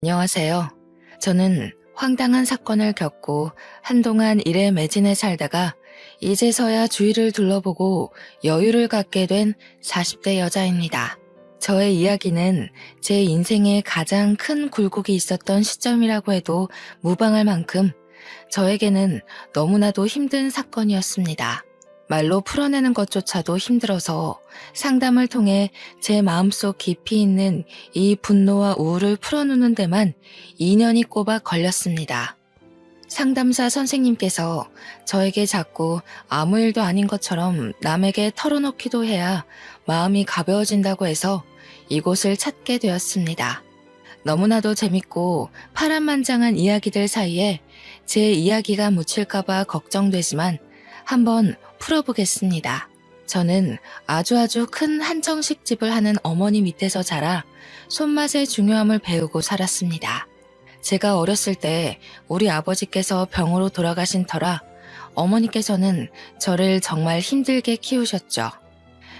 안녕하세요. 저는 황당한 사건을 겪고 한동안 일에 매진해 살다가 이제서야 주위를 둘러보고 여유를 갖게 된 40대 여자입니다. 저의 이야기는 제 인생에 가장 큰 굴곡이 있었던 시점이라고 해도 무방할 만큼 저에게는 너무나도 힘든 사건이었습니다. 말로 풀어내는 것조차도 힘들어서 상담을 통해 제 마음속 깊이 있는 이 분노와 우울을 풀어놓는 데만 2년이 꼬박 걸렸습니다. 상담사 선생님께서 저에게 자꾸 아무 일도 아닌 것처럼 남에게 털어놓기도 해야 마음이 가벼워진다고 해서 이곳을 찾게 되었습니다. 너무나도 재밌고 파란만장한 이야기들 사이에 제 이야기가 묻힐까봐 걱정되지만 한번 풀어보겠습니다. 저는 아주 큰 한정식 집을 하는 어머니 밑에서 자라 손맛의 중요함을 배우고 살았습니다. 제가 어렸을 때 우리 아버지께서 병으로 돌아가신 터라 어머니께서는 저를 정말 힘들게 키우셨죠.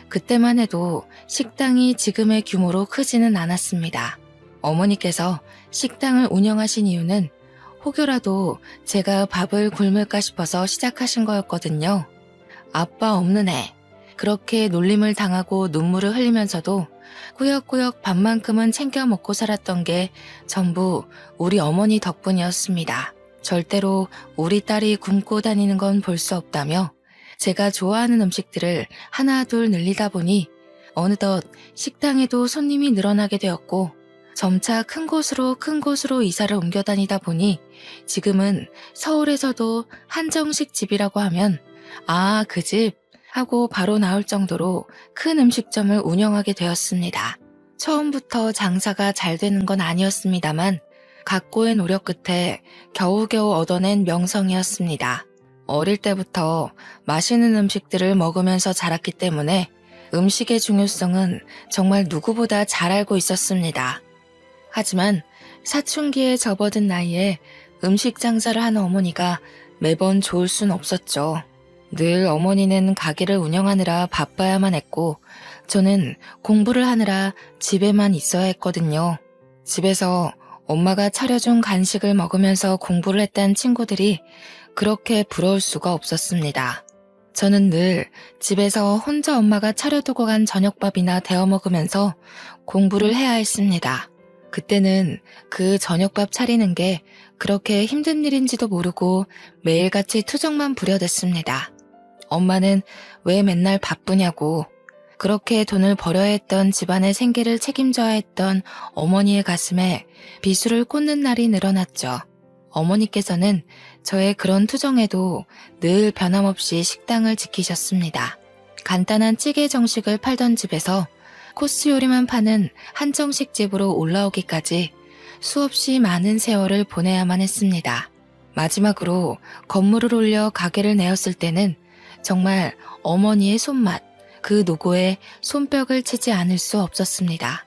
그때만 해도 식당이 지금의 규모로 크지는 않았습니다. 어머니께서 식당을 운영하신 이유는 혹여라도 제가 밥을 굶을까 싶어서 시작하신 거였거든요. 아빠 없는 애. 그렇게 놀림을 당하고 눈물을 흘리면서도 꾸역꾸역 밥만큼은 챙겨 먹고 살았던 게 전부 우리 어머니 덕분이었습니다. 절대로 우리 딸이 굶고 다니는 건 볼 수 없다며 제가 좋아하는 음식들을 하나 둘 늘리다 보니 어느덧 식당에도 손님이 늘어나게 되었고 점차 큰 곳으로 이사를 옮겨 다니다 보니 지금은 서울에서도 한정식 집이라고 하면 아, 그 집 하고 바로 나올 정도로 큰 음식점을 운영하게 되었습니다. 처음부터 장사가 잘 되는 건 아니었습니다만 각고의 노력 끝에 겨우겨우 얻어낸 명성이었습니다. 어릴 때부터 맛있는 음식들을 먹으면서 자랐기 때문에 음식의 중요성은 정말 누구보다 잘 알고 있었습니다. 하지만 사춘기에 접어든 나이에 음식 장사를 하는 어머니가 매번 좋을 순 없었죠. 늘 어머니는 가게를 운영하느라 바빠야만 했고 저는 공부를 하느라 집에만 있어야 했거든요. 집에서 엄마가 차려준 간식을 먹으면서 공부를 했다는 친구들이 그렇게 부러울 수가 없었습니다. 저는 늘 집에서 혼자 엄마가 차려두고 간 저녁밥이나 데워 먹으면서 공부를 해야 했습니다. 그때는 그 저녁밥 차리는 게 그렇게 힘든 일인지도 모르고 매일같이 투정만 부려댔습니다. 엄마는 왜 맨날 바쁘냐고 그렇게 돈을 벌어야 했던 집안의 생계를 책임져야 했던 어머니의 가슴에 비수를 꽂는 날이 늘어났죠. 어머니께서는 저의 그런 투정에도 늘 변함없이 식당을 지키셨습니다. 간단한 찌개 정식을 팔던 집에서 코스 요리만 파는 한정식 집으로 올라오기까지 수없이 많은 세월을 보내야만 했습니다. 마지막으로 건물을 올려 가게를 내었을 때는 정말 어머니의 손맛, 그 노고에 손뼉을 치지 않을 수 없었습니다.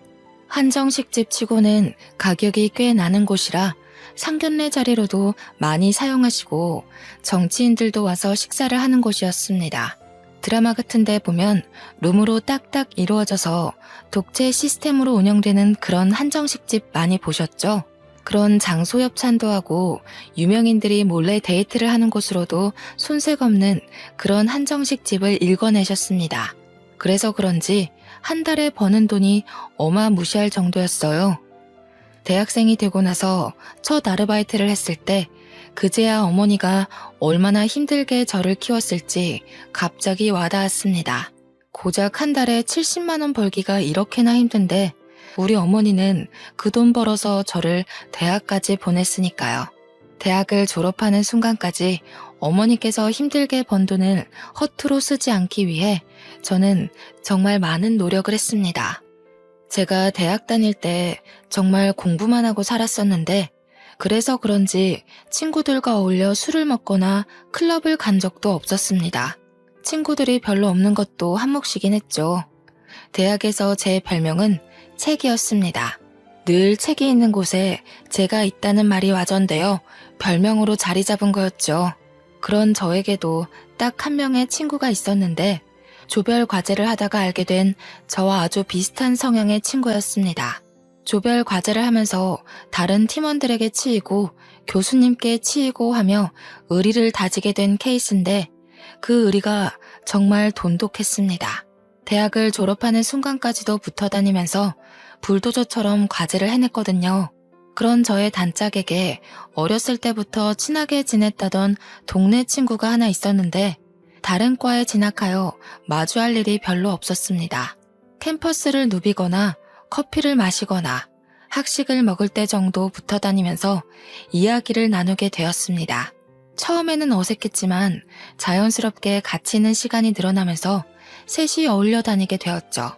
한정식집 치고는 가격이 꽤 나는 곳이라 상견례 자리로도 많이 사용하시고 정치인들도 와서 식사를 하는 곳이었습니다. 드라마 같은 데 보면 룸으로 딱딱 이루어져서 독채 시스템으로 운영되는 그런 한정식집 많이 보셨죠? 그런 장소 협찬도 하고 유명인들이 몰래 데이트를 하는 곳으로도 손색 없는 그런 한정식 집을 일궈내셨습니다. 그래서 그런지 한 달에 버는 돈이 어마무시할 정도였어요. 대학생이 되고 나서 첫 아르바이트를 했을 때 그제야 어머니가 얼마나 힘들게 저를 키웠을지 갑자기 와닿았습니다. 고작 한 달에 70만 원 벌기가 이렇게나 힘든데 우리 어머니는 그 돈 벌어서 저를 대학까지 보냈으니까요. 대학을 졸업하는 순간까지 어머니께서 힘들게 번 돈을 허투루 쓰지 않기 위해 저는 정말 많은 노력을 했습니다. 제가 대학 다닐 때 정말 공부만 하고 살았었는데 그래서 그런지 친구들과 어울려 술을 먹거나 클럽을 간 적도 없었습니다. 친구들이 별로 없는 것도 한몫이긴 했죠. 대학에서 제 별명은 책이었습니다. 늘 책이 있는 곳에 제가 있다는 말이 와전되어 별명으로 자리 잡은 거였죠. 그런 저에게도 딱 한 명의 친구가 있었는데 조별 과제를 하다가 알게 된 저와 아주 비슷한 성향의 친구였습니다. 조별 과제를 하면서 다른 팀원들에게 치이고 교수님께 치이고 하며 의리를 다지게 된 케이스인데 그 의리가 정말 돈독했습니다. 대학을 졸업하는 순간까지도 붙어 다니면서 불도저처럼 과제를 해냈거든요. 그런 저의 단짝에게 어렸을 때부터 친하게 지냈다던 동네 친구가 하나 있었는데 다른 과에 진학하여 마주할 일이 별로 없었습니다. 캠퍼스를 누비거나 커피를 마시거나 학식을 먹을 때 정도 붙어 다니면서 이야기를 나누게 되었습니다. 처음에는 어색했지만 자연스럽게 같이 있는 시간이 늘어나면서 셋이 어울려 다니게 되었죠.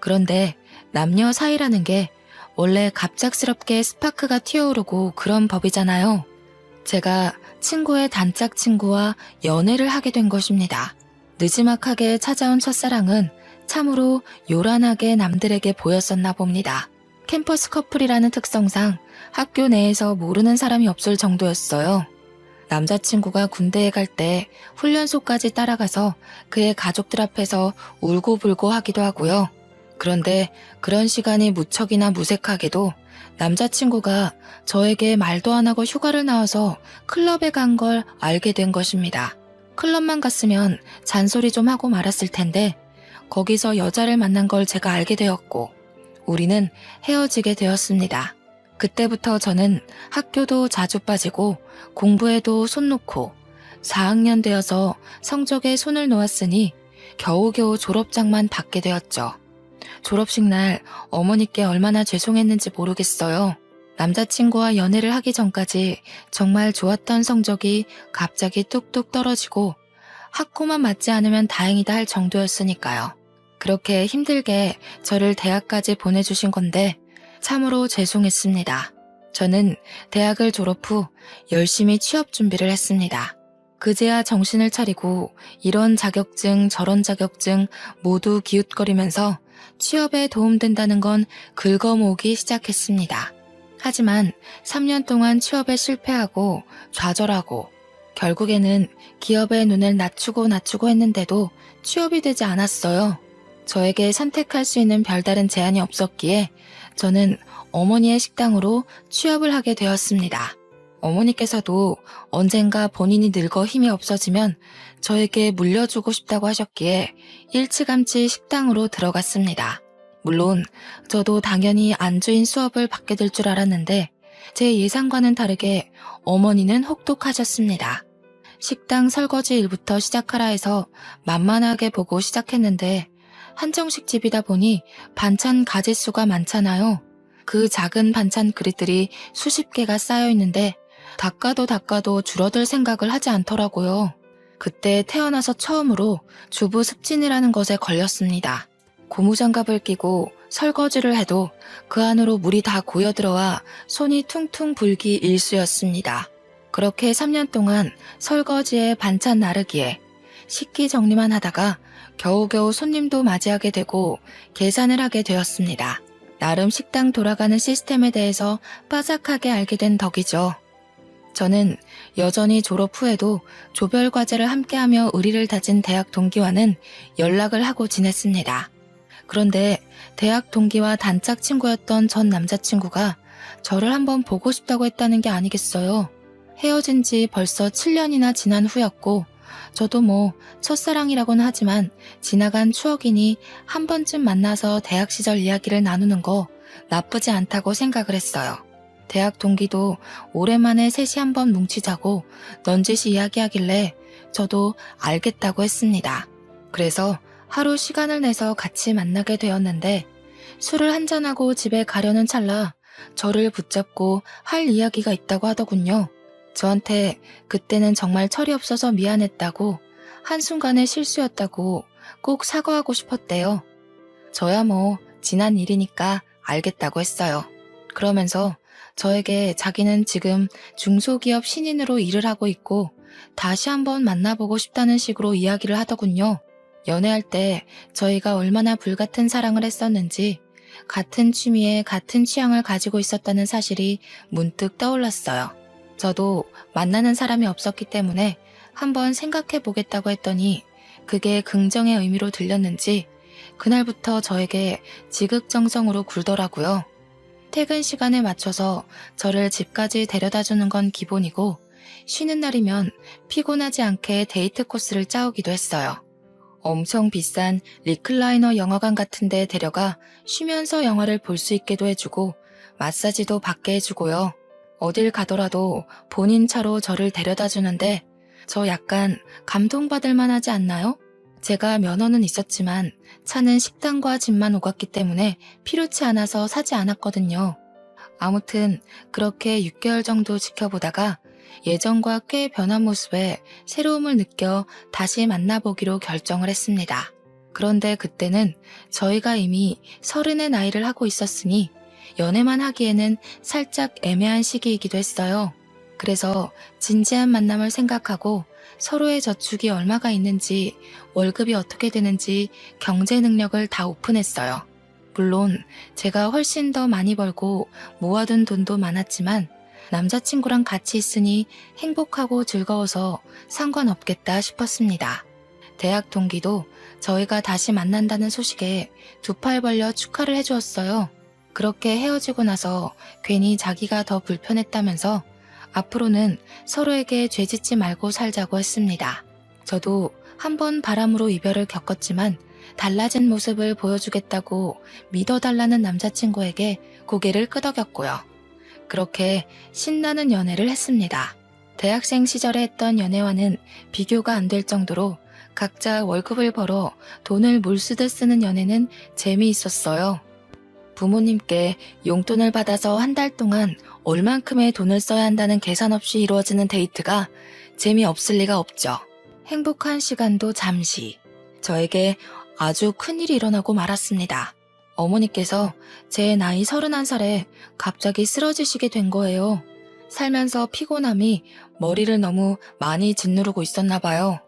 그런데 남녀 사이라는 게 원래 갑작스럽게 스파크가 튀어오르고 그런 법이잖아요. 제가 친구의 단짝 친구와 연애를 하게 된 것입니다. 느지막하게 찾아온 첫사랑은 참으로 요란하게 남들에게 보였었나 봅니다. 캠퍼스 커플이라는 특성상 학교 내에서 모르는 사람이 없을 정도였어요. 남자친구가 군대에 갈 때 훈련소까지 따라가서 그의 가족들 앞에서 울고불고 하기도 하고요. 그런데 그런 시간이 무척이나 무색하게도 남자친구가 저에게 말도 안 하고 휴가를 나와서 클럽에 간 걸 알게 된 것입니다. 클럽만 갔으면 잔소리 좀 하고 말았을 텐데 거기서 여자를 만난 걸 제가 알게 되었고 우리는 헤어지게 되었습니다. 그때부터 저는 학교도 자주 빠지고 공부에도 손 놓고 4학년 되어서 성적에 손을 놓았으니 겨우겨우 졸업장만 받게 되었죠. 졸업식 날 어머니께 얼마나 죄송했는지 모르겠어요. 남자친구와 연애를 하기 전까지 정말 좋았던 성적이 갑자기 뚝뚝 떨어지고 학고만 맞지 않으면 다행이다 할 정도였으니까요. 그렇게 힘들게 저를 대학까지 보내주신 건데 참으로 죄송했습니다. 저는 대학을 졸업 후 열심히 취업 준비를 했습니다. 그제야 정신을 차리고 이런 자격증 저런 자격증 모두 기웃거리면서 취업에 도움된다는 건 긁어모으기 시작했습니다. 하지만 3년 동안 취업에 실패하고 좌절하고 결국에는 기업의 눈을 낮추고 했는데도 취업이 되지 않았어요. 저에게 선택할 수 있는 별다른 제한이 없었기에 저는 어머니의 식당으로 취업을 하게 되었습니다. 어머니께서도 언젠가 본인이 늙어 힘이 없어지면 저에게 물려주고 싶다고 하셨기에 일찌감치 식당으로 들어갔습니다. 물론 저도 당연히 안주인 수업을 받게 될 줄 알았는데 제 예상과는 다르게 어머니는 혹독하셨습니다. 식당 설거지 일부터 시작하라 해서 만만하게 보고 시작했는데 한정식 집이다 보니 반찬 가짓수가 많잖아요. 그 작은 반찬 그릇들이 수십 개가 쌓여 있는데 닦아도 줄어들 생각을 하지 않더라고요. 그때 태어나서 처음으로 주부 습진이라는 것에 걸렸습니다. 고무장갑을 끼고 설거지를 해도 그 안으로 물이 다 고여들어와 손이 퉁퉁 불기 일쑤였습니다. 그렇게 3년 동안 설거지에 반찬 나르기에 식기 정리만 하다가 겨우겨우 손님도 맞이하게 되고 계산을 하게 되었습니다. 나름 식당 돌아가는 시스템에 대해서 빠삭하게 알게 된 덕이죠. 저는 여전히 졸업 후에도 조별 과제를 함께하며 의리를 다진 대학 동기와는 연락을 하고 지냈습니다. 그런데 대학 동기와 단짝 친구였던 전 남자친구가 저를 한번 보고 싶다고 했다는 게 아니겠어요. 헤어진 지 벌써 7년이나 지난 후였고 저도 뭐 첫사랑이라고는 하지만 지나간 추억이니 한 번쯤 만나서 대학 시절 이야기를 나누는 거 나쁘지 않다고 생각을 했어요. 대학 동기도 오랜만에 셋이 한번 뭉치자고 넌지시 이야기하길래 저도 알겠다고 했습니다. 그래서 하루 시간을 내서 같이 만나게 되었는데 술을 한잔하고 집에 가려는 찰나 저를 붙잡고 할 이야기가 있다고 하더군요. 저한테 그때는 정말 철이 없어서 미안했다고 한순간의 실수였다고 꼭 사과하고 싶었대요. 저야 뭐 지난 일이니까 알겠다고 했어요. 그러면서 저에게 자기는 지금 중소기업 신인으로 일을 하고 있고 다시 한번 만나보고 싶다는 식으로 이야기를 하더군요. 연애할 때 저희가 얼마나 불같은 사랑을 했었는지 같은 취미에 같은 취향을 가지고 있었다는 사실이 문득 떠올랐어요. 저도 만나는 사람이 없었기 때문에 한번 생각해 보겠다고 했더니 그게 긍정의 의미로 들렸는지 그날부터 저에게 지극정성으로 굴더라고요. 퇴근 시간에 맞춰서 저를 집까지 데려다 주는 건 기본이고, 쉬는 날이면 피곤하지 않게 데이트 코스를 짜오기도 했어요. 엄청 비싼 리클라이너 영화관 같은 데 데려가 쉬면서 영화를 볼 수 있게도 해주고, 마사지도 받게 해주고요. 어딜 가더라도 본인 차로 저를 데려다 주는데 저 약간 감동받을 만하지 않나요? 제가 면허는 있었지만 차는 식당과 집만 오갔기 때문에 필요치 않아서 사지 않았거든요. 아무튼 그렇게 6개월 정도 지켜보다가 예전과 꽤 변한 모습에 새로움을 느껴 다시 만나보기로 결정을 했습니다. 그런데 그때는 저희가 이미 30의 나이를 하고 있었으니 연애만 하기에는 살짝 애매한 시기이기도 했어요. 그래서 진지한 만남을 생각하고 서로의 저축이 얼마가 있는지, 월급이 어떻게 되는지 경제 능력을 다 오픈했어요. 물론 제가 훨씬 더 많이 벌고 모아둔 돈도 많았지만 남자친구랑 같이 있으니 행복하고 즐거워서 상관없겠다 싶었습니다. 대학 동기도 저희가 다시 만난다는 소식에 두 팔 벌려 축하를 해주었어요. 그렇게 헤어지고 나서 괜히 자기가 더 불편했다면서 앞으로는 서로에게 죄짓지 말고 살자고 했습니다. 저도 한번 바람으로 이별을 겪었지만 달라진 모습을 보여주겠다고 믿어달라는 남자친구에게 고개를 끄덕였고요. 그렇게 신나는 연애를 했습니다. 대학생 시절에 했던 연애와는 비교가 안 될 정도로 각자 월급을 벌어 돈을 물쓰듯 쓰는 연애는 재미있었어요. 부모님께 용돈을 받아서 한 달 동안 얼만큼의 돈을 써야 한다는 계산 없이 이루어지는 데이트가 재미없을 리가 없죠. 행복한 시간도 잠시. 저에게 아주 큰일이 일어나고 말았습니다. 어머니께서 제 나이 31살에 갑자기 쓰러지시게 된 거예요. 살면서 피곤함이 머리를 너무 많이 짓누르고 있었나 봐요.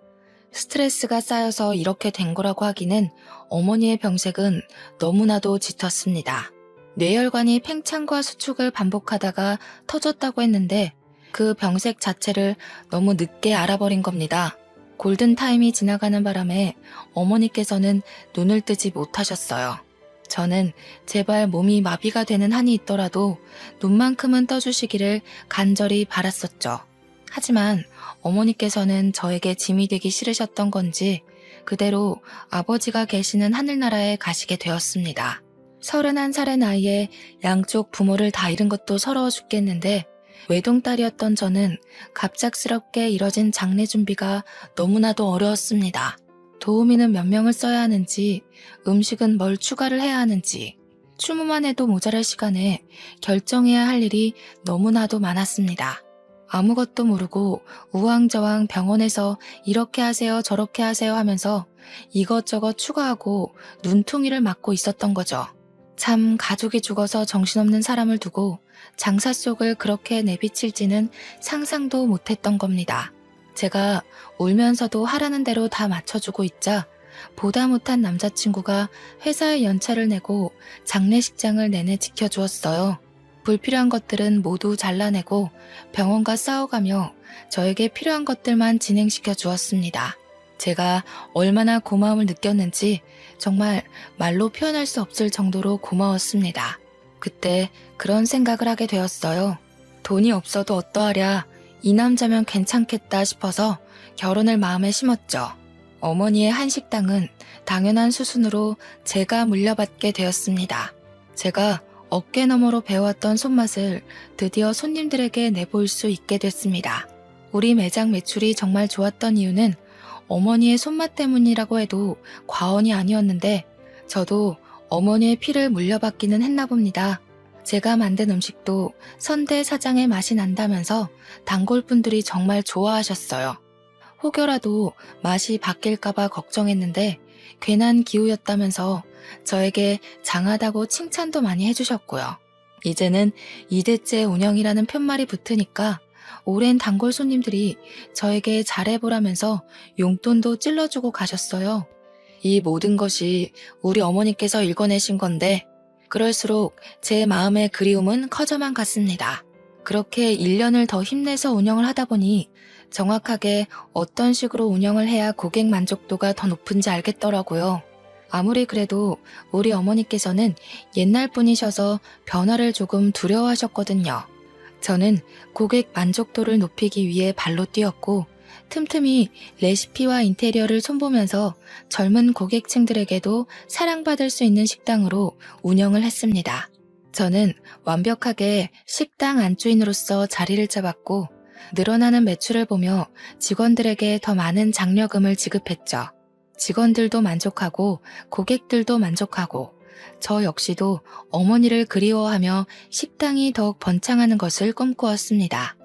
스트레스가 쌓여서 이렇게 된 거라고 하기는 어머니의 병색은 너무나도 짙었습니다. 뇌혈관이 팽창과 수축을 반복하다가 터졌다고 했는데 그 병색 자체를 너무 늦게 알아버린 겁니다. 골든타임이 지나가는 바람에 어머니께서는 눈을 뜨지 못하셨어요. 저는 제발 몸이 마비가 되는 한이 있더라도 눈만큼은 떠주시기를 간절히 바랐었죠. 하지만 어머니께서는 저에게 짐이 되기 싫으셨던 건지 그대로 아버지가 계시는 하늘나라에 가시게 되었습니다. 31살의 나이에 양쪽 부모를 다 잃은 것도 서러워 죽겠는데 외동딸이었던 저는 갑작스럽게 이뤄진 장례 준비가 너무나도 어려웠습니다. 도우미는 몇 명을 써야 하는지, 음식은 뭘 추가를 해야 하는지, 추모만 해도 모자랄 시간에 결정해야 할 일이 너무나도 많았습니다. 아무것도 모르고 우왕좌왕 병원에서 이렇게 하세요 저렇게 하세요 하면서 이것저것 추가하고 눈퉁이를 맞고 있었던 거죠. 참 가족이 죽어서 정신없는 사람을 두고 장사 속을 그렇게 내비칠지는 상상도 못했던 겁니다. 제가 울면서도 하라는 대로 다 맞춰주고 있자 보다 못한 남자친구가 회사에 연차를 내고 장례식장을 내내 지켜주었어요. 불필요한 것들은 모두 잘라내고 병원과 싸워가며 저에게 필요한 것들만 진행시켜 주었습니다. 제가 얼마나 고마움을 느꼈는지 정말 말로 표현할 수 없을 정도로 고마웠습니다. 그때 그런 생각을 하게 되었어요. 돈이 없어도 어떠하랴, 이 남자면 괜찮겠다 싶어서 결혼을 마음에 심었죠. 어머니의 한식당은 당연한 수순으로 제가 물려받게 되었습니다. 제가 어깨너머로 배워왔던 손맛을 드디어 손님들에게 내보일 수 있게 됐습니다. 우리 매장 매출이 정말 좋았던 이유는 어머니의 손맛 때문이라고 해도 과언이 아니었는데 저도 어머니의 피를 물려받기는 했나 봅니다. 제가 만든 음식도 선대 사장의 맛이 난다면서 단골분들이 정말 좋아하셨어요. 혹여라도 맛이 바뀔까봐 걱정했는데 괜한 기우였다면서 저에게 장하다고 칭찬도 많이 해주셨고요. 이제는 2대째 운영이라는 편말이 붙으니까 오랜 단골 손님들이 저에게 잘해보라면서 용돈도 찔러주고 가셨어요. 이 모든 것이 우리 어머니께서 읽어내신 건데 그럴수록 제 마음의 그리움은 커져만 갔습니다. 그렇게 1년을 더 힘내서 운영을 하다 보니 정확하게 어떤 식으로 운영을 해야 고객 만족도가 더 높은지 알겠더라고요. 아무리 그래도 우리 어머니께서는 옛날 분이셔서 변화를 조금 두려워하셨거든요. 저는 고객 만족도를 높이기 위해 발로 뛰었고 틈틈이 레시피와 인테리어를 손보면서 젊은 고객층들에게도 사랑받을 수 있는 식당으로 운영을 했습니다. 저는 완벽하게 식당 안주인으로서 자리를 잡았고 늘어나는 매출을 보며 직원들에게 더 많은 장려금을 지급했죠. 직원들도 만족하고 고객들도 만족하고 저 역시도 어머니를 그리워하며 식당이 더욱 번창하는 것을 꿈꾸었습니다.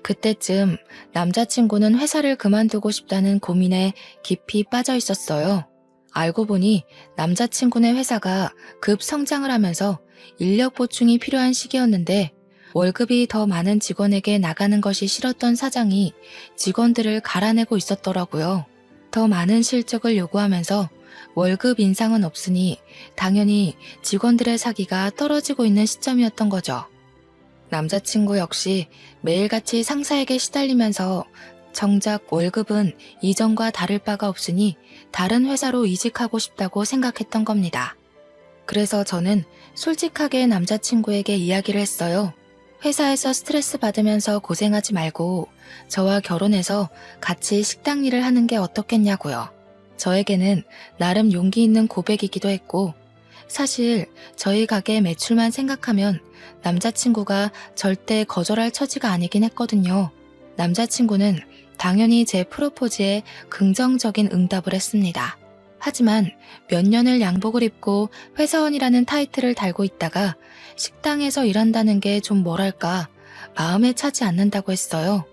그때쯤 남자친구는 회사를 그만두고 싶다는 고민에 깊이 빠져 있었어요. 알고 보니 남자친구네 회사가 급 성장을 하면서 인력 보충이 필요한 시기였는데 월급이 더 많은 직원에게 나가는 것이 싫었던 사장이 직원들을 갈아내고 있었더라고요. 더 많은 실적을 요구하면서 월급 인상은 없으니 당연히 직원들의 사기가 떨어지고 있는 시점이었던 거죠. 남자친구 역시 매일같이 상사에게 시달리면서 정작 월급은 이전과 다를 바가 없으니 다른 회사로 이직하고 싶다고 생각했던 겁니다. 그래서 저는 솔직하게 남자친구에게 이야기를 했어요. 회사에서 스트레스 받으면서 고생하지 말고 저와 결혼해서 같이 식당 일을 하는 게 어떻겠냐고요. 저에게는 나름 용기 있는 고백이기도 했고 사실 저희 가게 매출만 생각하면 남자친구가 절대 거절할 처지가 아니긴 했거든요. 남자친구는 당연히 제 프로포즈에 긍정적인 응답을 했습니다. 하지만 몇 년을 양복을 입고 회사원이라는 타이틀을 달고 있다가 식당에서 일한다는 게 좀 뭐랄까 마음에 차지 않는다고 했어요.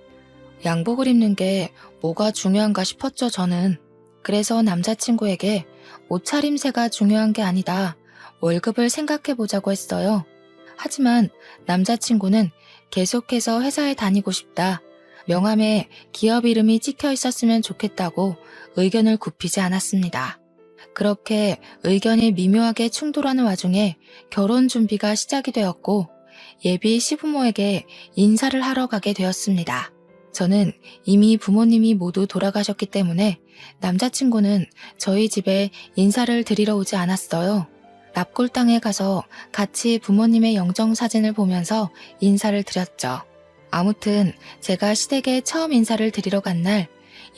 양복을 입는 게 뭐가 중요한가 싶었죠, 저는. 그래서 남자친구에게 옷차림새가 중요한 게 아니다. 월급을 생각해보자고 했어요. 하지만 남자친구는 계속해서 회사에 다니고 싶다. 명함에 기업 이름이 찍혀 있었으면 좋겠다고 의견을 굽히지 않았습니다. 그렇게 의견이 미묘하게 충돌하는 와중에 결혼 준비가 시작이 되었고 예비 시부모에게 인사를 하러 가게 되었습니다. 저는 이미 부모님이 모두 돌아가셨기 때문에 남자친구는 저희 집에 인사를 드리러 오지 않았어요. 납골당에 가서 같이 부모님의 영정사진을 보면서 인사를 드렸죠. 아무튼 제가 시댁에 처음 인사를 드리러 간 날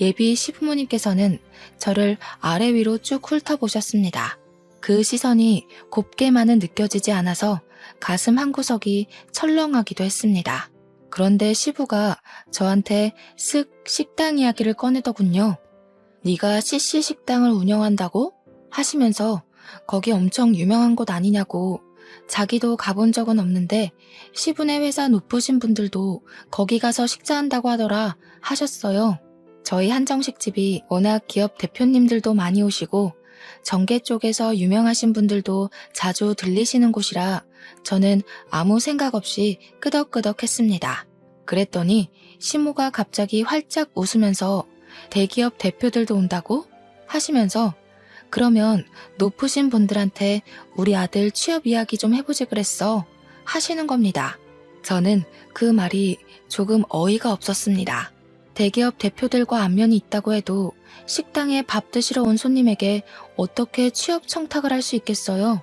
예비 시부모님께서는 저를 아래 위로 쭉 훑어보셨습니다. 그 시선이 곱게만은 느껴지지 않아서 가슴 한구석이 철렁하기도 했습니다. 그런데 시부가 저한테 쓱 식당 이야기를 꺼내더군요. 네가 CC 식당을 운영한다고? 하시면서 거기 엄청 유명한 곳 아니냐고. 자기도 가본 적은 없는데 시부네 회사 높으신 분들도 거기 가서 식사한다고 하더라 하셨어요. 저희 한정식집이 워낙 기업 대표님들도 많이 오시고 정계 쪽에서 유명하신 분들도 자주 들리시는 곳이라 저는 아무 생각 없이 끄덕끄덕했습니다. 그랬더니 시모가 갑자기 활짝 웃으면서 대기업 대표들도 온다고? 하시면서 그러면 높으신 분들한테 우리 아들 취업 이야기 좀 해보지 그랬어 하시는 겁니다. 저는 그 말이 조금 어이가 없었습니다. 대기업 대표들과 안면이 있다고 해도 식당에 밥 드시러 온 손님에게 어떻게 취업 청탁을 할 수 있겠어요?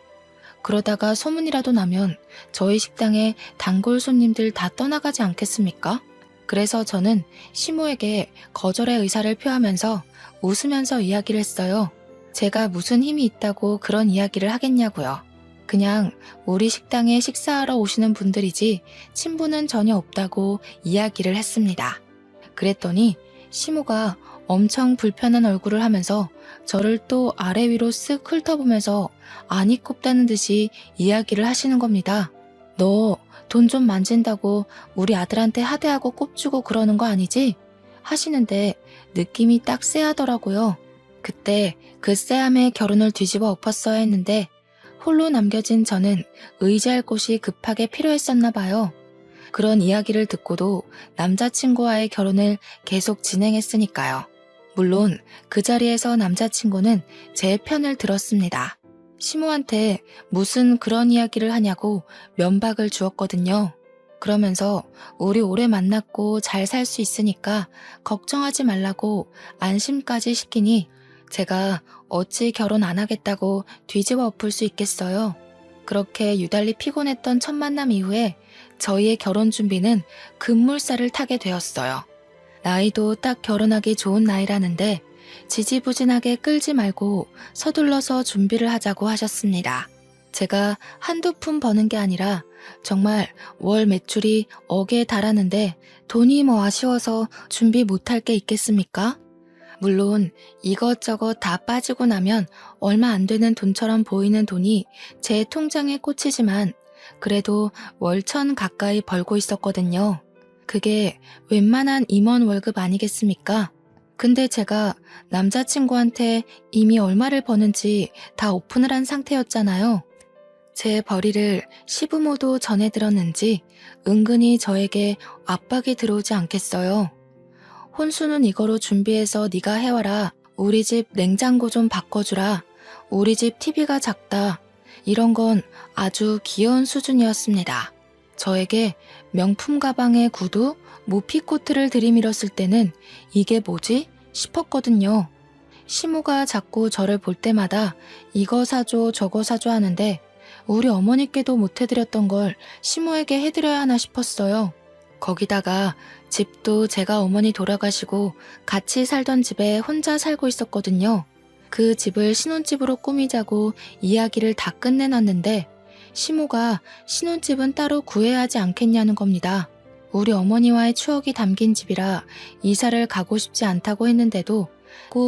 그러다가 소문이라도 나면 저희 식당에 단골 손님들 다 떠나가지 않겠습니까? 그래서 저는 시모에게 거절의 의사를 표하면서 웃으면서 이야기를 했어요. 제가 무슨 힘이 있다고 그런 이야기를 하겠냐고요. 그냥 우리 식당에 식사하러 오시는 분들이지 친분은 전혀 없다고 이야기를 했습니다. 그랬더니 시모가 엄청 불편한 얼굴을 하면서 저를 또 아래 위로 쓱 훑어보면서 안이 꼽다는 듯이 이야기를 하시는 겁니다. 너 돈 좀 만진다고 우리 아들한테 하대하고 꼽주고 그러는 거 아니지? 하시는데 느낌이 딱 쎄하더라고요. 그때 그 쎄함에 결혼을 뒤집어 엎었어야 했는데 홀로 남겨진 저는 의지할 곳이 급하게 필요했었나 봐요. 그런 이야기를 듣고도 남자친구와의 결혼을 계속 진행했으니까요. 물론 그 자리에서 남자친구는 제 편을 들었습니다. 시모한테 무슨 그런 이야기를 하냐고 면박을 주었거든요. 그러면서 우리 오래 만났고 잘 살 수 있으니까 걱정하지 말라고 안심까지 시키니 제가 어찌 결혼 안 하겠다고 뒤집어 엎을 수 있겠어요. 그렇게 유달리 피곤했던 첫 만남 이후에 저희의 결혼 준비는 급물살을 타게 되었어요. 나이도 딱 결혼하기 좋은 나이라는데 지지부진하게 끌지 말고 서둘러서 준비를 하자고 하셨습니다. 제가 한두 푼 버는 게 아니라 정말 월 매출이 억에 달하는데 돈이 뭐 아쉬워서 준비 못할 게 있겠습니까? 물론 이것저것 다 빠지고 나면 얼마 안 되는 돈처럼 보이는 돈이 제 통장에 꽂히지만 그래도 월 1,000 가까이 벌고 있었거든요. 그게 웬만한 임원 월급 아니겠습니까? 근데 제가 남자친구한테 이미 얼마를 버는지 다 오픈을 한 상태였잖아요. 제 벌이를 시부모도 전해 들었는지 은근히 저에게 압박이 들어오지 않겠어요. 혼수는 이거로 준비해서 네가 해와라. 우리 집 냉장고 좀 바꿔주라. 우리 집 TV가 작다. 이런 건 아주 귀여운 수준이었습니다. 저에게 명품 가방에 구두, 모피코트를 들이밀었을 때는 이게 뭐지? 싶었거든요. 시모가 자꾸 저를 볼 때마다 이거 사줘 저거 사줘 하는데 우리 어머니께도 못 해드렸던 걸 시모에게 해드려야 하나 싶었어요. 거기다가 집도 제가 어머니 돌아가시고 같이 살던 집에 혼자 살고 있었거든요. 그 집을 신혼집으로 꾸미자고 이야기를 다 끝내놨는데 시모가 신혼집은 따로 구해야 하지 않겠냐는 겁니다. 우리 어머니와의 추억이 담긴 집이라 이사를 가고 싶지 않다고 했는데도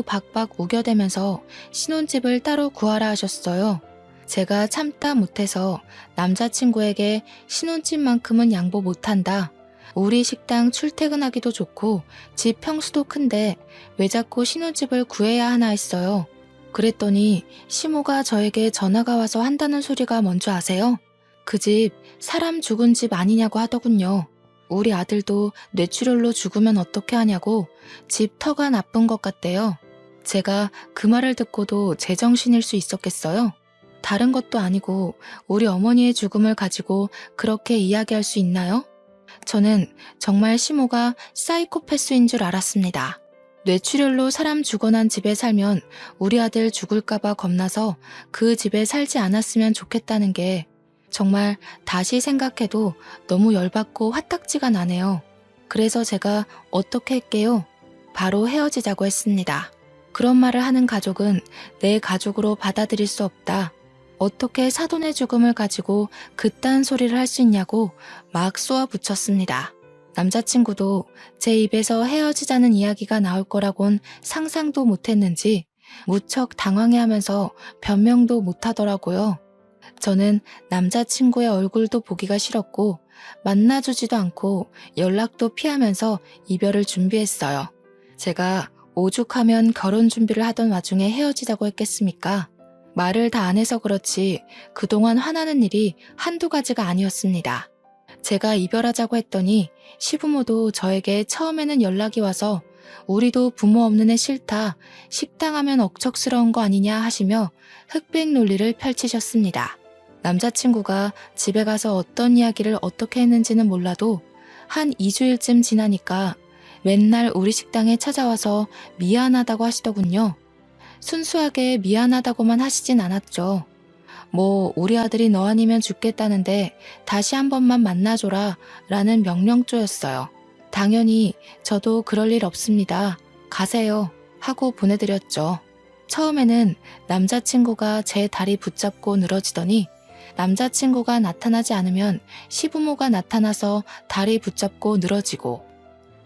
박박 우겨대면서 신혼집을 따로 구하라 하셨어요. 제가 참다 못해서 남자친구에게 신혼집만큼은 양보 못한다. 우리 식당 출퇴근하기도 좋고 집 평수도 큰데 왜 자꾸 신혼집을 구해야 하나 했어요. 그랬더니 시모가 저에게 전화가 와서 한다는 소리가 뭔지 아세요? 그 집 사람 죽은 집 아니냐고 하더군요. 우리 아들도 뇌출혈로 죽으면 어떻게 하냐고 집 터가 나쁜 것 같대요. 제가 그 말을 듣고도 제정신일 수 있었겠어요? 다른 것도 아니고 우리 어머니의 죽음을 가지고 그렇게 이야기할 수 있나요? 저는 정말 시모가 사이코패스인 줄 알았습니다. 뇌출혈로 사람 죽어난 집에 살면 우리 아들 죽을까봐 겁나서 그 집에 살지 않았으면 좋겠다는 게 정말 다시 생각해도 너무 열받고 화딱지가 나네요. 그래서 제가 어떻게 할게요? 바로 헤어지자고 했습니다. 그런 말을 하는 가족은 내 가족으로 받아들일 수 없다. 어떻게 사돈의 죽음을 가지고 그딴 소리를 할 수 있냐고 막 쏘아붙였습니다. 남자친구도 제 입에서 헤어지자는 이야기가 나올 거라곤 상상도 못했는지 무척 당황해하면서 변명도 못하더라고요. 저는 남자친구의 얼굴도 보기가 싫었고 만나주지도 않고 연락도 피하면서 이별을 준비했어요. 제가 오죽하면 결혼 준비를 하던 와중에 헤어지자고 했겠습니까? 말을 다 안 해서 그렇지 그동안 화나는 일이 한두 가지가 아니었습니다. 제가 이별하자고 했더니 시부모도 저에게 처음에는 연락이 와서 우리도 부모 없는 애 싫다, 식당하면 억척스러운 거 아니냐 하시며 흑백 논리를 펼치셨습니다. 남자친구가 집에 가서 어떤 이야기를 어떻게 했는지는 몰라도 한 2주일쯤 지나니까 맨날 우리 식당에 찾아와서 미안하다고 하시더군요. 순수하게 미안하다고만 하시진 않았죠. 뭐 우리 아들이 너 아니면 죽겠다는데 다시 한 번만 만나줘라 라는 명령조였어요. 당연히 저도 그럴 일 없습니다. 가세요 하고 보내드렸죠. 처음에는 남자친구가 제 다리 붙잡고 늘어지더니 남자친구가 나타나지 않으면 시부모가 나타나서 다리 붙잡고 늘어지고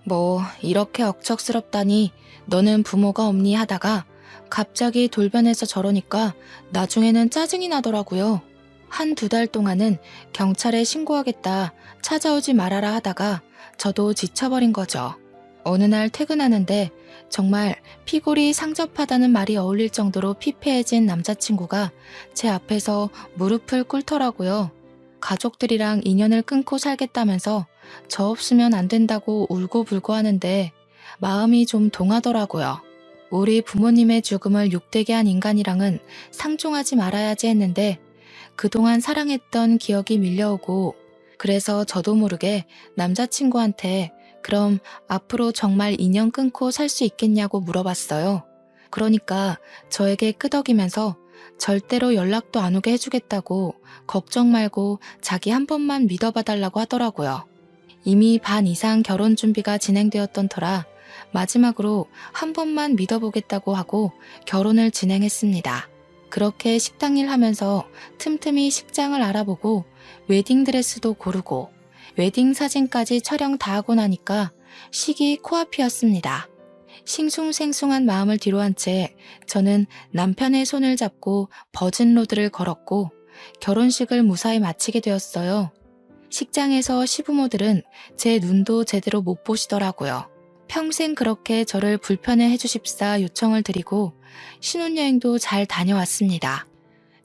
뭐 이렇게 억척스럽다니 너는 부모가 없니 하다가 갑자기 돌변해서 저러니까 나중에는 짜증이 나더라고요. 한두 달 동안은 경찰에 신고하겠다, 찾아오지 말아라 하다가 저도 지쳐버린 거죠. 어느 날 퇴근하는데 정말 피골이 상접하다는 말이 어울릴 정도로 피폐해진 남자친구가 제 앞에서 무릎을 꿇더라고요. 가족들이랑 인연을 끊고 살겠다면서 저 없으면 안 된다고 울고불고 하는데 마음이 좀 동하더라고요. 우리 부모님의 죽음을 욕되게 한 인간이랑은 상종하지 말아야지 했는데 그동안 사랑했던 기억이 밀려오고 그래서 저도 모르게 남자친구한테 그럼 앞으로 정말 인연 끊고 살 수 있겠냐고 물어봤어요. 그러니까 저에게 끄덕이면서 절대로 연락도 안 오게 해주겠다고 걱정 말고 자기 한 번만 믿어봐달라고 하더라고요. 이미 반 이상 결혼 준비가 진행되었던 터라 마지막으로 한 번만 믿어보겠다고 하고 결혼을 진행했습니다. 그렇게 식당 일 하면서 틈틈이 식장을 알아보고 웨딩드레스도 고르고 웨딩 사진까지 촬영 다 하고 나니까 시기 코앞이었습니다. 싱숭생숭한 마음을 뒤로한 채 저는 남편의 손을 잡고 버진로드를 걸었고 결혼식을 무사히 마치게 되었어요. 식장에서 시부모들은 제 눈도 제대로 못 보시더라고요. 평생 그렇게 저를 불편해 해주십사 요청을 드리고 신혼여행도 잘 다녀왔습니다.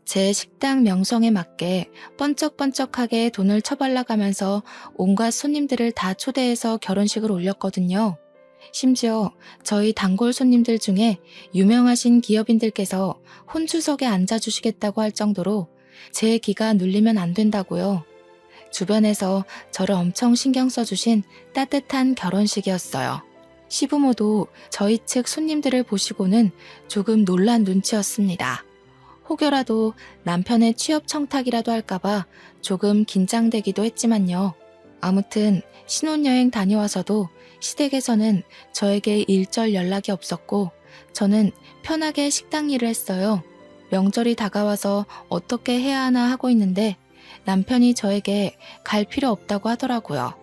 제 식당 명성에 맞게 번쩍번쩍하게 돈을 처발라가면서 온갖 손님들을 다 초대해서 결혼식을 올렸거든요. 심지어 저희 단골 손님들 중에 유명하신 기업인들께서 혼주석에 앉아주시겠다고 할 정도로 제 기가 눌리면 안 된다고요. 주변에서 저를 엄청 신경 써주신 따뜻한 결혼식이었어요. 시부모도 저희 측 손님들을 보시고는 조금 놀란 눈치였습니다. 혹여라도 남편의 취업 청탁이라도 할까봐 조금 긴장되기도 했지만요. 아무튼 신혼여행 다녀와서도 시댁에서는 저에게 일절 연락이 없었고 저는 편하게 식당 일을 했어요. 명절이 다가와서 어떻게 해야 하나 하고 있는데 남편이 저에게 갈 필요 없다고 하더라고요.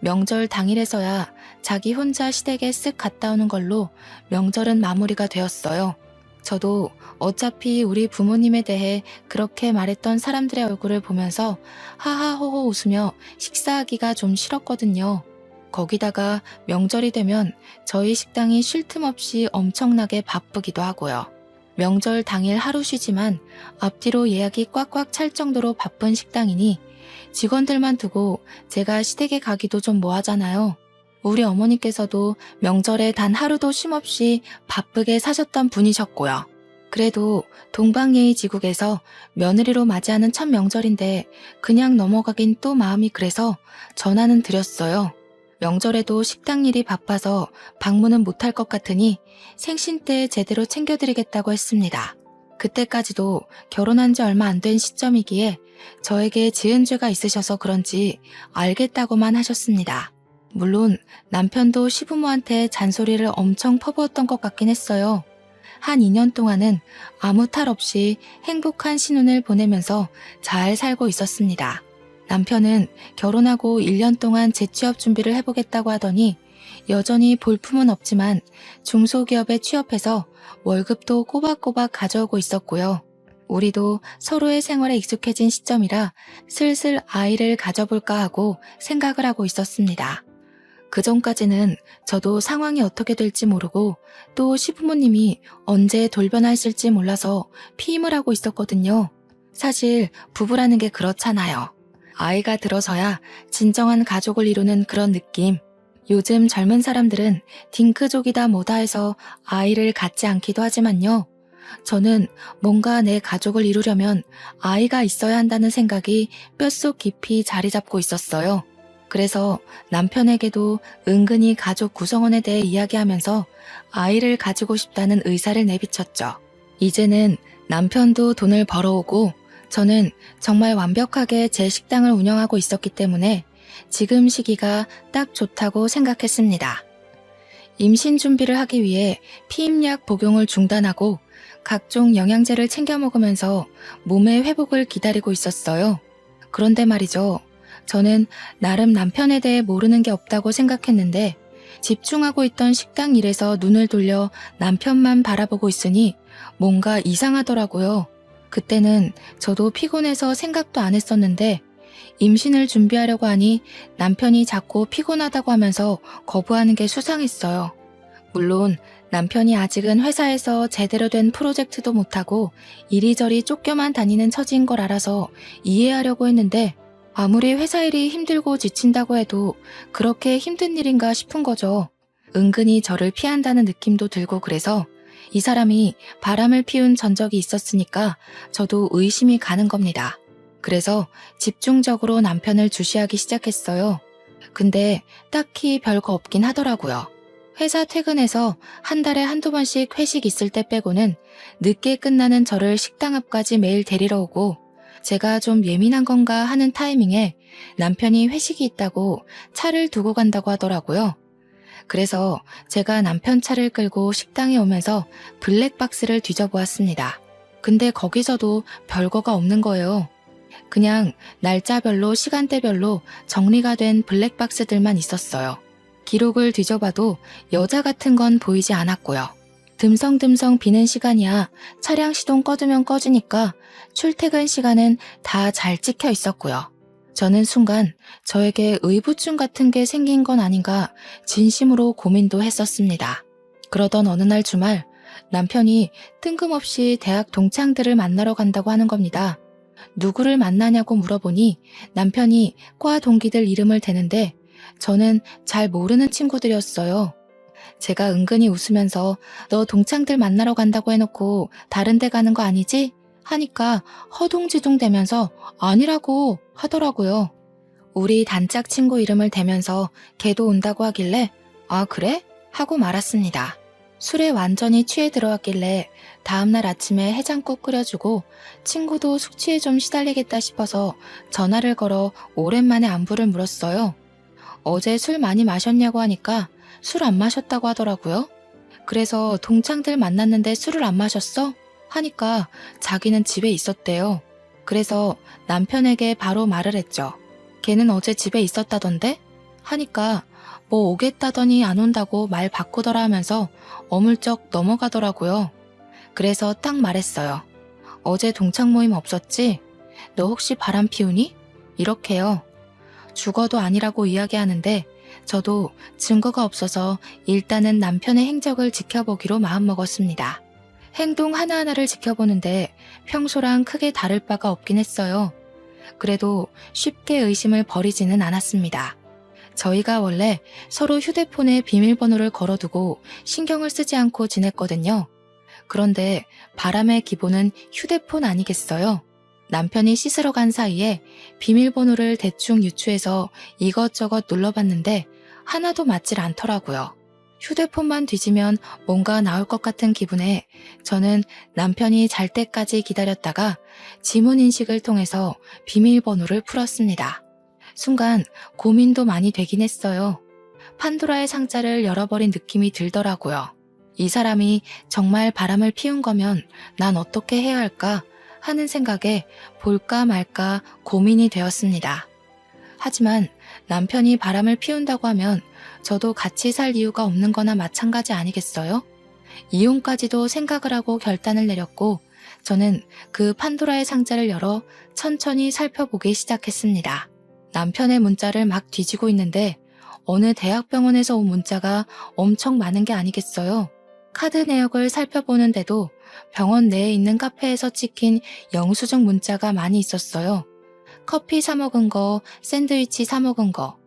명절 당일에서야 자기 혼자 시댁에 쓱 갔다 오는 걸로 명절은 마무리가 되었어요. 저도 어차피 우리 부모님에 대해 그렇게 말했던 사람들의 얼굴을 보면서 하하호호 웃으며 식사하기가 좀 싫었거든요. 거기다가 명절이 되면 저희 식당이 쉴 틈 없이 엄청나게 바쁘기도 하고요. 명절 당일 하루 쉬지만 앞뒤로 예약이 꽉꽉 찰 정도로 바쁜 식당이니 직원들만 두고 제가 시댁에 가기도 좀 뭐하잖아요. 우리 어머니께서도 명절에 단 하루도 쉼없이 바쁘게 사셨던 분이셨고요. 그래도 동방예의지국에서 며느리로 맞이하는 첫 명절인데 그냥 넘어가긴 또 마음이 그래서 전화는 드렸어요. 명절에도 식당 일이 바빠서 방문은 못할 것 같으니 생신 때 제대로 챙겨드리겠다고 했습니다. 그때까지도 결혼한 지 얼마 안 된 시점이기에 저에게 지은 죄가 있으셔서 그런지 알겠다고만 하셨습니다. 물론 남편도 시부모한테 잔소리를 엄청 퍼부었던 것 같긴 했어요. 한 2년 동안은 아무 탈 없이 행복한 신혼을 보내면서 잘 살고 있었습니다. 남편은 결혼하고 1년 동안 재취업 준비를 해보겠다고 하더니 여전히 볼품은 없지만 중소기업에 취업해서 월급도 꼬박꼬박 가져오고 있었고요. 우리도 서로의 생활에 익숙해진 시점이라 슬슬 아이를 가져볼까 하고 생각을 하고 있었습니다. 그 전까지는 저도 상황이 어떻게 될지 모르고 또 시부모님이 언제 돌변하실지 몰라서 피임을 하고 있었거든요. 사실 부부라는 게 그렇잖아요. 아이가 들어서야 진정한 가족을 이루는 그런 느낌. 요즘 젊은 사람들은 딩크족이다 뭐다 해서 아이를 갖지 않기도 하지만요. 저는 뭔가 내 가족을 이루려면 아이가 있어야 한다는 생각이 뼛속 깊이 자리 잡고 있었어요. 그래서 남편에게도 은근히 가족 구성원에 대해 이야기하면서 아이를 가지고 싶다는 의사를 내비쳤죠. 이제는 남편도 돈을 벌어오고 저는 정말 완벽하게 제 식당을 운영하고 있었기 때문에 지금 시기가 딱 좋다고 생각했습니다. 임신 준비를 하기 위해 피임약 복용을 중단하고 각종 영양제를 챙겨 먹으면서 몸의 회복을 기다리고 있었어요. 그런데 말이죠. 저는 나름 남편에 대해 모르는 게 없다고 생각했는데 집중하고 있던 식당 일에서 눈을 돌려 남편만 바라보고 있으니 뭔가 이상하더라고요. 그때는 저도 피곤해서 생각도 안 했었는데 임신을 준비하려고 하니 남편이 자꾸 피곤하다고 하면서 거부하는 게 수상했어요. 물론 남편이 아직은 회사에서 제대로 된 프로젝트도 못하고 이리저리 쫓겨만 다니는 처지인 걸 알아서 이해하려고 했는데 아무리 회사 일이 힘들고 지친다고 해도 그렇게 힘든 일인가 싶은 거죠. 은근히 저를 피한다는 느낌도 들고 그래서 이 사람이 바람을 피운 전적이 있었으니까 저도 의심이 가는 겁니다. 그래서 집중적으로 남편을 주시하기 시작했어요. 근데 딱히 별거 없긴 하더라고요. 회사 퇴근해서 한 달에 한두 번씩 회식 있을 때 빼고는 늦게 끝나는 저를 식당 앞까지 매일 데리러 오고, 제가 좀 예민한 건가 하는 타이밍에 남편이 회식이 있다고 차를 두고 간다고 하더라고요. 그래서 제가 남편 차를 끌고 식당에 오면서 블랙박스를 뒤져보았습니다. 근데 거기서도 별거가 없는 거예요. 그냥 날짜별로 시간대별로 정리가 된 블랙박스들만 있었어요. 기록을 뒤져봐도 여자 같은 건 보이지 않았고요. 듬성듬성 비는 시간이야 차량 시동 꺼두면 꺼지니까 출퇴근 시간은 다 잘 찍혀 있었고요. 저는 순간 저에게 의부증 같은 게 생긴 건 아닌가 진심으로 고민도 했었습니다. 그러던 어느 날 주말, 남편이 뜬금없이 대학 동창들을 만나러 간다고 하는 겁니다. 누구를 만나냐고 물어보니 남편이 과 동기들 이름을 대는데 저는 잘 모르는 친구들이었어요. 제가 은근히 웃으면서 너 동창들 만나러 간다고 해놓고 다른 데 가는 거 아니지? 하니까 허둥지둥 대면서 아니라고 하더라고요. 우리 단짝 친구 이름을 대면서 걔도 온다고 하길래 아 그래? 하고 말았습니다. 술에 완전히 취해 들어왔길래 다음날 아침에 해장국 끓여주고 친구도 숙취에 좀 시달리겠다 싶어서 전화를 걸어 오랜만에 안부를 물었어요. 어제 술 많이 마셨냐고 하니까 술 안 마셨다고 하더라고요. 그래서 동창들 만났는데 술을 안 마셨어? 하니까 자기는 집에 있었대요. 그래서 남편에게 바로 말을 했죠. 걔는 어제 집에 있었다던데? 하니까 뭐 오겠다더니 안 온다고 말 바꾸더라 하면서 어물쩍 넘어가더라고요. 그래서 딱 말했어요. 어제 동창 모임 없었지? 너 혹시 바람 피우니? 이렇게요. 죽어도 아니라고 이야기하는데 저도 증거가 없어서 일단은 남편의 행적을 지켜보기로 마음먹었습니다. 행동 하나하나를 지켜보는데 평소랑 크게 다를 바가 없긴 했어요. 그래도 쉽게 의심을 버리지는 않았습니다. 저희가 원래 서로 휴대폰에 비밀번호를 걸어두고 신경을 쓰지 않고 지냈거든요. 그런데 바람의 기본은 휴대폰 아니겠어요? 남편이 씻으러 간 사이에 비밀번호를 대충 유추해서 이것저것 눌러봤는데 하나도 맞질 않더라고요. 휴대폰만 뒤지면 뭔가 나올 것 같은 기분에 저는 남편이 잘 때까지 기다렸다가 지문 인식을 통해서 비밀번호를 풀었습니다. 순간 고민도 많이 되긴 했어요. 판도라의 상자를 열어버린 느낌이 들더라고요. 이 사람이 정말 바람을 피운 거면 난 어떻게 해야 할까 하는 생각에 볼까 말까 고민이 되었습니다. 하지만 남편이 바람을 피운다고 하면 저도 같이 살 이유가 없는 거나 마찬가지 아니겠어요? 이혼까지도 생각을 하고 결단을 내렸고 저는 그 판도라의 상자를 열어 천천히 살펴보기 시작했습니다. 남편의 문자를 막 뒤지고 있는데 어느 대학병원에서 온 문자가 엄청 많은 게 아니겠어요? 카드 내역을 살펴보는데도 병원 내에 있는 카페에서 찍힌 영수증 문자가 많이 있었어요. 커피 사 먹은 거, 샌드위치 사 먹은 거.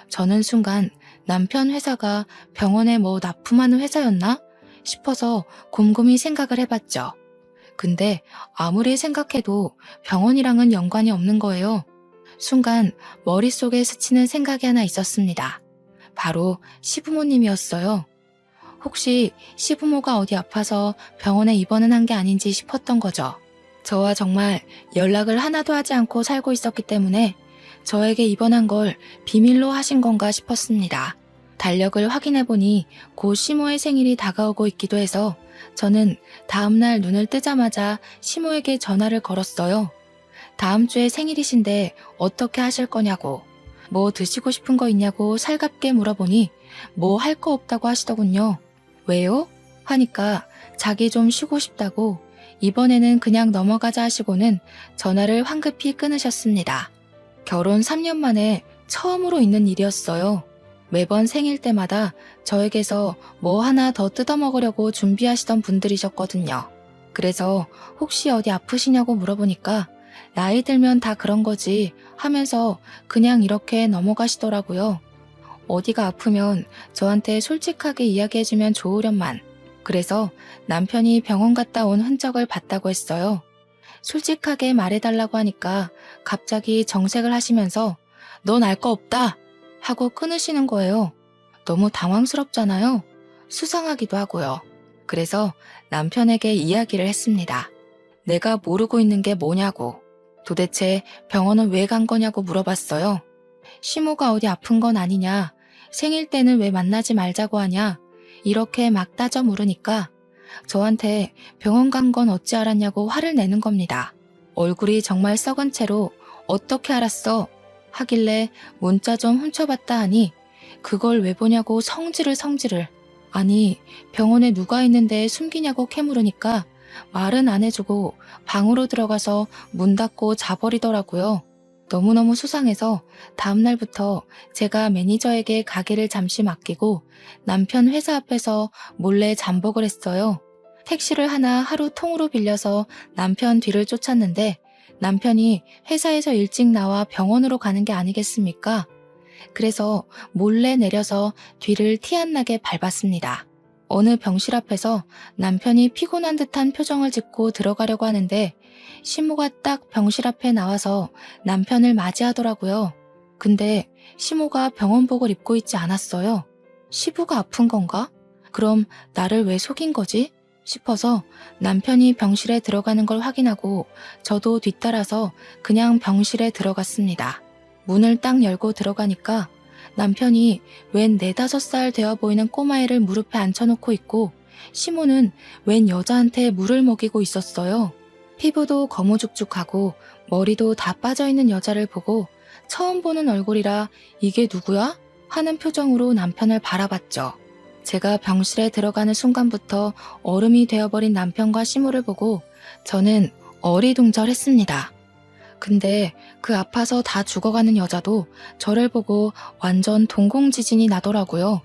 저는 순간 남편 회사가 병원에 뭐 납품하는 회사였나 싶어서 곰곰이 생각을 해봤죠. 근데 아무리 생각해도 병원이랑은 연관이 없는 거예요. 순간 머릿속에 스치는 생각이 하나 있었습니다. 바로 시부모님이었어요. 혹시 시부모가 어디 아파서 병원에 입원은 한 게 아닌지 싶었던 거죠. 저와 정말 연락을 하나도 하지 않고 살고 있었기 때문에 저에게 입원한 걸 비밀로 하신 건가 싶었습니다. 달력을 확인해보니 곧 시모의 생일이 다가오고 있기도 해서 저는 다음날 눈을 뜨자마자 시모에게 전화를 걸었어요. 다음 주에 생일이신데 어떻게 하실 거냐고, 뭐 드시고 싶은 거 있냐고 살갑게 물어보니 뭐 할 거 없다고 하시더군요. 왜요? 하니까 자기 좀 쉬고 싶다고 이번에는 그냥 넘어가자 하시고는 전화를 황급히 끊으셨습니다. 결혼 3년 만에 처음으로 있는 일이었어요. 매번 생일 때마다 저에게서 뭐 하나 더 뜯어먹으려고 준비하시던 분들이셨거든요. 그래서 혹시 어디 아프시냐고 물어보니까 나이 들면 다 그런 거지 하면서 그냥 이렇게 넘어가시더라고요. 어디가 아프면 저한테 솔직하게 이야기해주면 좋으련만. 그래서 남편이 병원 갔다 온 흔적을 봤다고 했어요. 솔직하게 말해달라고 하니까 갑자기 정색을 하시면서 넌 알 거 없다 하고 끊으시는 거예요. 너무 당황스럽잖아요. 수상하기도 하고요. 그래서 남편에게 이야기를 했습니다. 내가 모르고 있는 게 뭐냐고. 도대체 병원은 왜 간 거냐고 물어봤어요. 시모가 어디 아픈 건 아니냐. 생일 때는 왜 만나지 말자고 하냐. 이렇게 막 따져 물으니까 저한테 병원 간 건 어찌 알았냐고 화를 내는 겁니다. 얼굴이 정말 썩은 채로 어떻게 알았어? 하길래 문자 좀 훔쳐봤다 하니 그걸 왜 보냐고 성질을. 아니 병원에 누가 있는데 숨기냐고 캐물으니까 말은 안 해주고 방으로 들어가서 문 닫고 자버리더라고요. 너무너무 수상해서 다음날부터 제가 매니저에게 가게를 잠시 맡기고 남편 회사 앞에서 몰래 잠복을 했어요. 택시를 하나 하루 통으로 빌려서 남편 뒤를 쫓았는데 남편이 회사에서 일찍 나와 병원으로 가는 게 아니겠습니까? 그래서 몰래 내려서 뒤를 티 안 나게 밟았습니다. 어느 병실 앞에서 남편이 피곤한 듯한 표정을 짓고 들어가려고 하는데 시모가 딱 병실 앞에 나와서 남편을 맞이하더라고요. 근데 시모가 병원복을 입고 있지 않았어요. 시부가 아픈 건가? 그럼 나를 왜 속인 거지? 싶어서 남편이 병실에 들어가는 걸 확인하고 저도 뒤따라서 그냥 병실에 들어갔습니다. 문을 딱 열고 들어가니까 남편이 웬 4~5살 되어 보이는 꼬마애를 무릎에 앉혀놓고 있고 시모는 웬 여자한테 물을 먹이고 있었어요. 피부도 거무죽죽하고 머리도 다 빠져있는 여자를 보고 처음 보는 얼굴이라 이게 누구야? 하는 표정으로 남편을 바라봤죠. 제가 병실에 들어가는 순간부터 얼음이 되어버린 남편과 시모를 보고 저는 어리둥절했습니다. 근데 그 아파서 다 죽어가는 여자도 저를 보고 완전 동공지진이 나더라고요.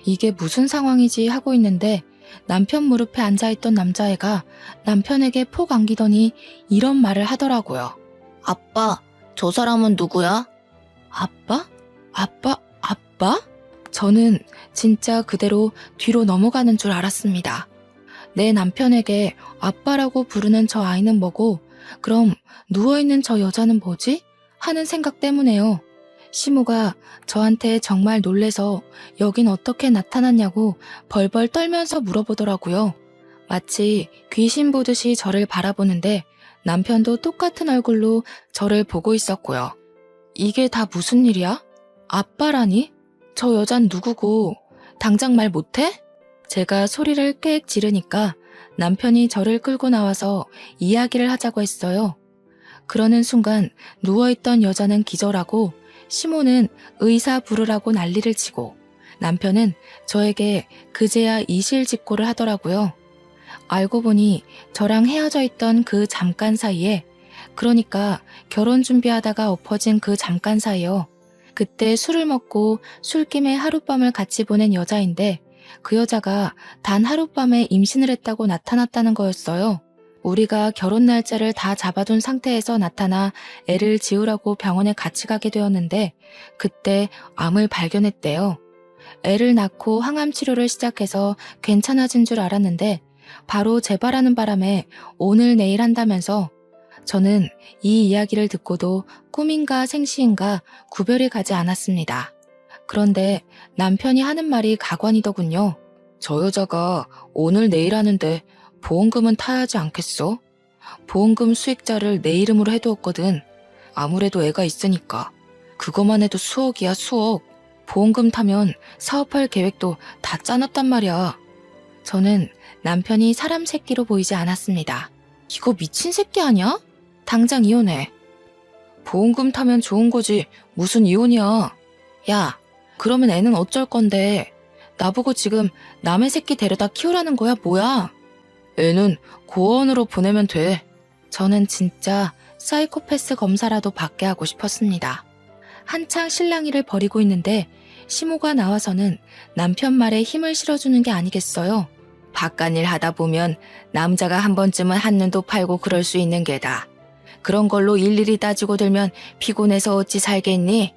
이게 무슨 상황이지 하고 있는데 남편 무릎에 앉아있던 남자애가 남편에게 폭 안기더니 이런 말을 하더라고요. 아빠, 저 사람은 누구야? 아빠? 아빠? 저는 진짜 그대로 뒤로 넘어가는 줄 알았습니다. 내 남편에게 아빠라고 부르는 저 아이는 뭐고 그럼 누워있는 저 여자는 뭐지? 하는 생각 때문에요. 시모가 저한테 정말 놀래서 여긴 어떻게 나타났냐고 벌벌 떨면서 물어보더라고요. 마치 귀신 보듯이 저를 바라보는데 남편도 똑같은 얼굴로 저를 보고 있었고요. 이게 다 무슨 일이야? 아빠라니? 저 여잔 누구고 당장 말 못해? 제가 소리를 꽥 지르니까 남편이 저를 끌고 나와서 이야기를 하자고 했어요. 그러는 순간 누워있던 여자는 기절하고 시모는 의사 부르라고 난리를 치고 남편은 저에게 그제야 이실직고를 하더라고요. 알고 보니 저랑 헤어져 있던 그 잠깐 사이에 그러니까 결혼 준비하다가 엎어진 그 잠깐 사이요. 그때 술을 먹고 술김에 하룻밤을 같이 보낸 여자인데 그 여자가 단 하룻밤에 임신을 했다고 나타났다는 거였어요. 우리가 결혼 날짜를 다 잡아둔 상태에서 나타나 애를 지우라고 병원에 같이 가게 되었는데 그때 암을 발견했대요. 애를 낳고 항암 치료를 시작해서 괜찮아진 줄 알았는데 바로 재발하는 바람에 오늘 내일 한다면서 저는 이 이야기를 듣고도 꿈인가 생시인가 구별이 가지 않았습니다. 그런데 남편이 하는 말이 가관이더군요. 저 여자가 오늘 내일 하는데 보험금은 타야지 않겠어? 보험금 수익자를 내 이름으로 해두었거든. 아무래도 애가 있으니까. 그거만 해도 수억이야, 수억. 보험금 타면 사업할 계획도 다 짜놨단 말이야. 저는 남편이 사람 새끼로 보이지 않았습니다. 이거 미친 새끼 아니야? 당장 이혼해. 보험금 타면 좋은 거지 무슨 이혼이야. 야, 그러면 애는 어쩔 건데. 나보고 지금 남의 새끼 데려다 키우라는 거야 뭐야? 애는 고아원으로 보내면 돼. 저는 진짜 사이코패스 검사라도 받게 하고 싶었습니다. 한창 실랑이를 벌이고 있는데 시모가 나와서는 남편 말에 힘을 실어주는 게 아니겠어요. 바깥일 하다 보면 남자가 한 번쯤은 한눈도 팔고 그럴 수 있는 게다. 그런 걸로 일일이 따지고 들면 피곤해서 어찌 살겠니?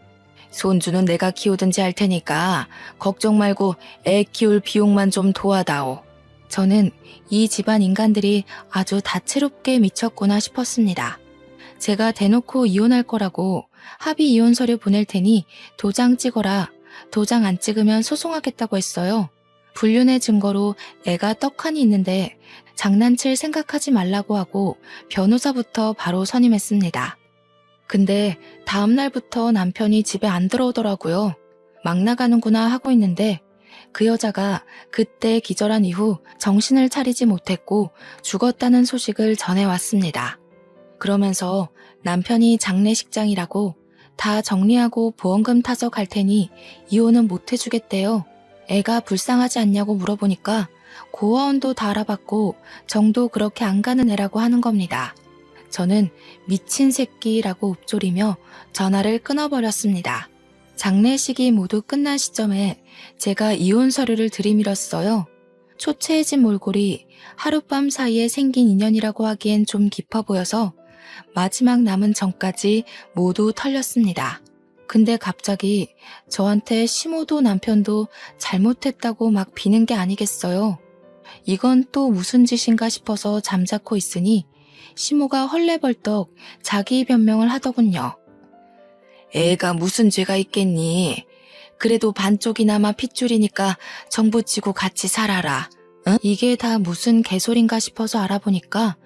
손주는 내가 키우든지 할 테니까 걱정 말고 애 키울 비용만 좀 도와다오. 저는 이 집안 인간들이 아주 다채롭게 미쳤구나 싶었습니다. 제가 대놓고 이혼할 거라고 합의 이혼 서류 보낼 테니 도장 찍어라. 도장 안 찍으면 소송하겠다고 했어요. 불륜의 증거로 애가 떡하니 있는데 장난칠 생각하지 말라고 하고 변호사부터 바로 선임했습니다. 근데 다음 날부터 남편이 집에 안 들어오더라고요. 막 나가는구나 하고 있는데 그 여자가 그때 기절한 이후 정신을 차리지 못했고 죽었다는 소식을 전해왔습니다. 그러면서 남편이 장례식장이라고 다 정리하고 보험금 타서 갈 테니 이혼은 못 해주겠대요. 애가 불쌍하지 않냐고 물어보니까 고아원도 다 알아봤고 정도 그렇게 안 가는 애라고 하는 겁니다. 저는 미친 새끼라고 읊조리며 전화를 끊어버렸습니다. 장례식이 모두 끝난 시점에 제가 이혼 서류를 들이밀었어요. 초췌해진 몰골이 하룻밤 사이에 생긴 인연이라고 하기엔 좀 깊어 보여서 마지막 남은 정까지 모두 털렸습니다. 근데 갑자기 저한테 시모도 남편도 잘못했다고 막 비는 게 아니겠어요. 이건 또 무슨 짓인가 싶어서 잠자코 있으니 시모가 헐레벌떡 자기 변명을 하더군요. 애가 무슨 죄가 있겠니? 그래도 반쪽이나마 핏줄이니까 정부치고 같이 살아라. 응? 이게 다 무슨 개소린가 싶어서 알아보니까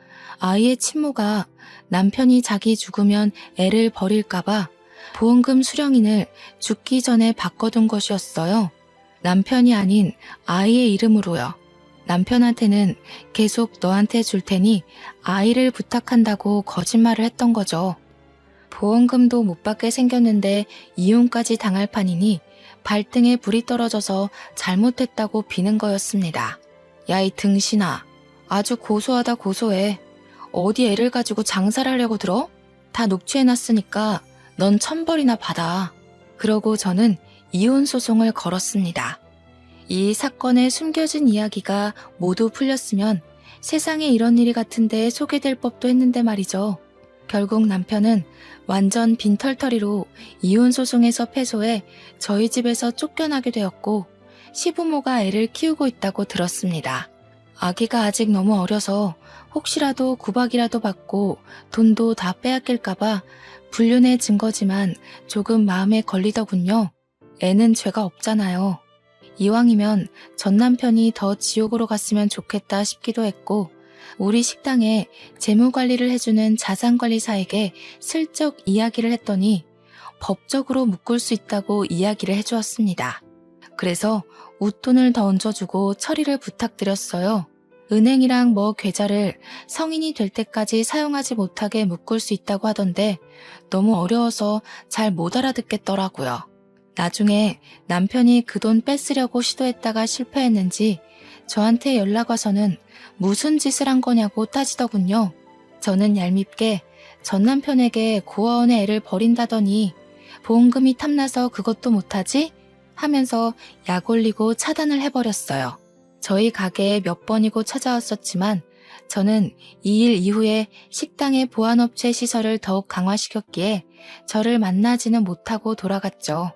아이의 친모가 남편이 자기 죽으면 애를 버릴까봐 보험금 수령인을 죽기 전에 바꿔둔 것이었어요. 남편이 아닌 아이의 이름으로요. 남편한테는 계속 너한테 줄 테니 아이를 부탁한다고 거짓말을 했던 거죠. 보험금도 못 받게 생겼는데 이혼까지 당할 판이니 발등에 불이 떨어져서 잘못했다고 비는 거였습니다. 야, 이 등신아, 아주 고소하다 고소해. 어디 애를 가지고 장사를 하려고 들어? 다 녹취해놨으니까 넌 1,000벌이나 받아. 그러고 저는 이혼 소송을 걸었습니다. 이 사건의 숨겨진 이야기가 모두 풀렸으면 세상에 이런 일이 같은데 소개될 법도 했는데 말이죠. 결국 남편은 완전 빈털터리로 이혼 소송에서 패소해 저희 집에서 쫓겨나게 되었고 시부모가 애를 키우고 있다고 들었습니다. 아기가 아직 너무 어려서 혹시라도 구박이라도 받고 돈도 다 빼앗길까봐 불륜의 증거지만 조금 마음에 걸리더군요. 애는 죄가 없잖아요. 이왕이면 전 남편이 더 지옥으로 갔으면 좋겠다 싶기도 했고 우리 식당에 재무관리를 해주는 자산관리사에게 슬쩍 이야기를 했더니 법적으로 묶을 수 있다고 이야기를 해주었습니다. 그래서 웃돈을 더 얹어주고 처리를 부탁드렸어요. 은행이랑 계좌를 성인이 될 때까지 사용하지 못하게 묶을 수 있다고 하던데 너무 어려워서 잘 못 알아듣겠더라고요. 나중에 남편이 그 돈 뺏으려고 시도했다가 실패했는지 저한테 연락 와서는 무슨 짓을 한 거냐고 따지더군요. 저는 얄밉게 전 남편에게 고아원에 애를 버린다더니 보험금이 탐나서 그것도 못하지? 하면서 약 올리고 차단을 해버렸어요. 저희 가게에 몇 번이고 찾아왔었지만 저는 이 일 이후에 식당의 보안업체 시설을 더욱 강화시켰기에 저를 만나지는 못하고 돌아갔죠.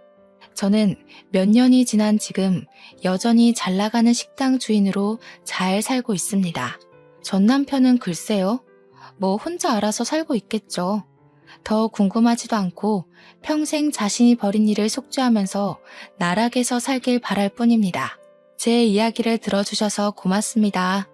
저는 몇 년이 지난 지금 여전히 잘 나가는 식당 주인으로 잘 살고 있습니다. 전 남편은 글쎄요. 혼자 알아서 살고 있겠죠. 더 궁금하지도 않고 평생 자신이 벌인 일을 속죄하면서 나락에서 살길 바랄 뿐입니다. 제 이야기를 들어주셔서 고맙습니다.